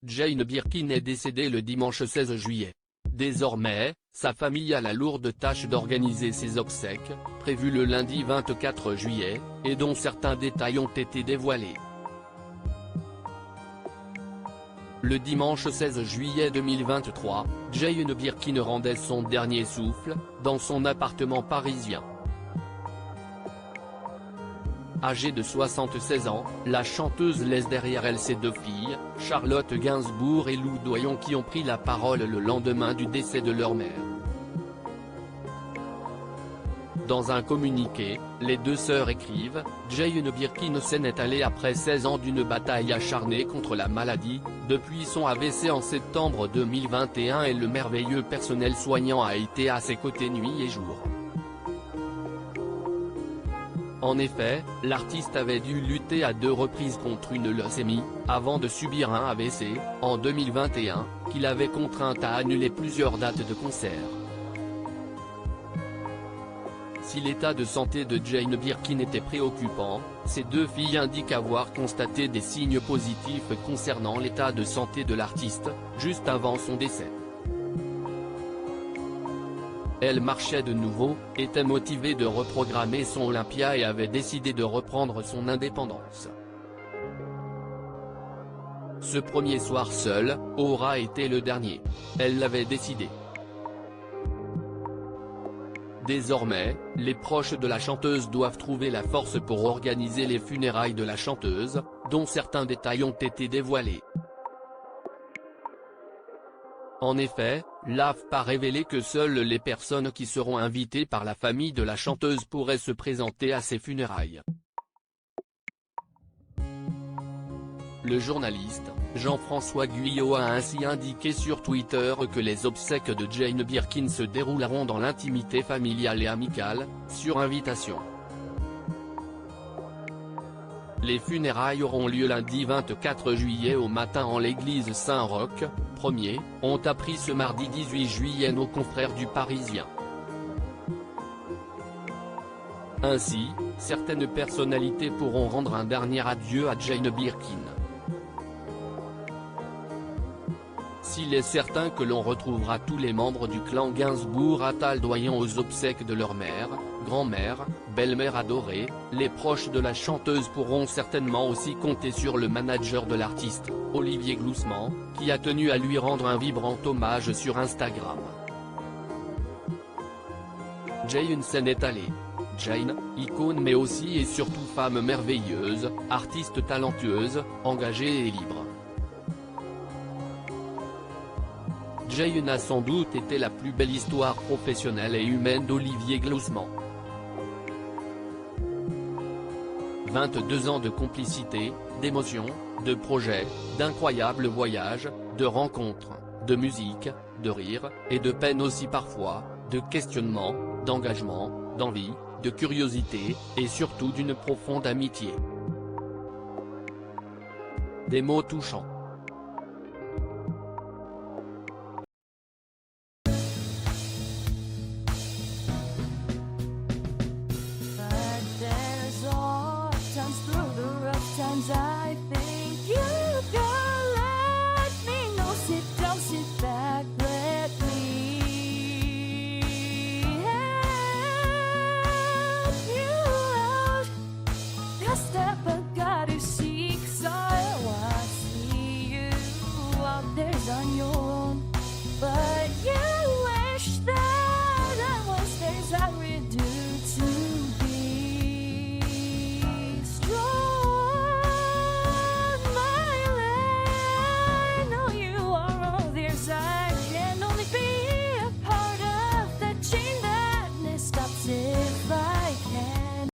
Jane Birkin est décédée le dimanche 16 juillet. Désormais, sa famille a la lourde tâche d'organiser ses obsèques, prévues le lundi 24 juillet, et dont certains détails ont été dévoilés. Le dimanche 16 juillet 2023, Jane Birkin rendait son dernier souffle, dans son appartement parisien. Âgée de 76 ans, la chanteuse laisse derrière elle ses deux filles, Charlotte Gainsbourg et Lou Doyon, qui ont pris la parole le lendemain du décès de leur mère. Dans un communiqué, les deux sœurs écrivent « Jane Birkin s'en est allée après 16 ans d'une bataille acharnée contre la maladie, depuis son AVC en septembre 2021 et le merveilleux personnel soignant a été à ses côtés nuit et jour. » En effet, l'artiste avait dû lutter à 2 reprises contre une leucémie, avant de subir un AVC, en 2021, qui l'avait contrainte à annuler plusieurs dates de concerts. Si l'état de santé de Jane Birkin était préoccupant, ses deux filles indiquent avoir constaté des signes positifs concernant l'état de santé de l'artiste, juste avant son décès. Elle marchait de nouveau, était motivée de reprogrammer son Olympia et avait décidé de reprendre son indépendance. Ce premier soir seul, aura été le dernier. Elle l'avait décidé. Désormais, les proches de la chanteuse doivent trouver la force pour organiser les funérailles de la chanteuse, dont certains détails ont été dévoilés. En effet, l'AFP a révélé que seules les personnes qui seront invitées par la famille de la chanteuse pourraient se présenter à ses funérailles. Le journaliste, Jean-François Guyot a ainsi indiqué sur Twitter que les obsèques de Jane Birkin se dérouleront dans l'intimité familiale et amicale, sur invitation. Les funérailles auront lieu lundi 24 juillet au matin en l'église Saint-Roch, 1er, ont appris ce mardi 18 juillet nos confrères du Parisien. Ainsi, certaines personnalités pourront rendre un dernier adieu à Jane Birkin. S'il est certain que l'on retrouvera tous les membres du clan Gainsbourg Attal Doyon aux obsèques de leur mère, grand-mère, belle-mère adorée, les proches de la chanteuse pourront certainement aussi compter sur le manager de l'artiste, Olivier Gloussman, qui a tenu à lui rendre un vibrant hommage sur Instagram. Jane s'en est allée. Jane, icône mais aussi et surtout femme merveilleuse, artiste talentueuse, engagée et libre. Jane a sans doute été la plus belle histoire professionnelle et humaine d'Olivier Gloussman. 22 ans de complicité, d'émotions, de projets, d'incroyables voyages, de rencontres, de musique, de rire, et de peine aussi parfois, de questionnements, d'engagement, d'envie, de curiosité, et surtout d'une profonde amitié. Des mots touchants. I think you can let me know. Sit down, sit back, let me help you out. The step I gotta seek, so I see you out there's on your